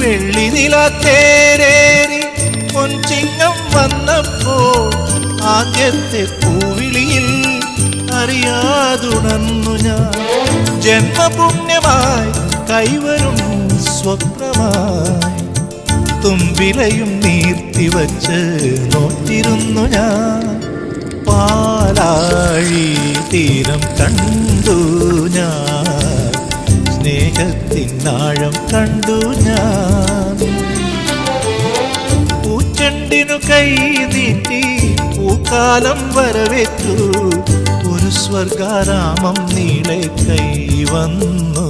വെള്ളിനിലാത്തേരേറി പൊൻചിങ്ങം വന്നപ്പോൾ ആദ്യത്തെ പൂവിളിയിൽ അറിയാതുണർന്നു ഞാൻ. ജന്മപുണ്യമായി കൈവരും സ്വപ്നമായി തുമ്പിലയും നീർത്തിവച്ച് നോറ്റിരുന്നു ഞാൻ. പാലാഴി തീരം കണ്ടു ഞാൻ, സ്നേഹത്തിനാഴം കണ്ടു ഞാൻ. പൂച്ചെണ്ടിനു കൈ നീട്ടി പൂക്കാലം വരവേറ്റു, ഒരു സ്വർഗാരാമം നീളെ കൈ വന്നു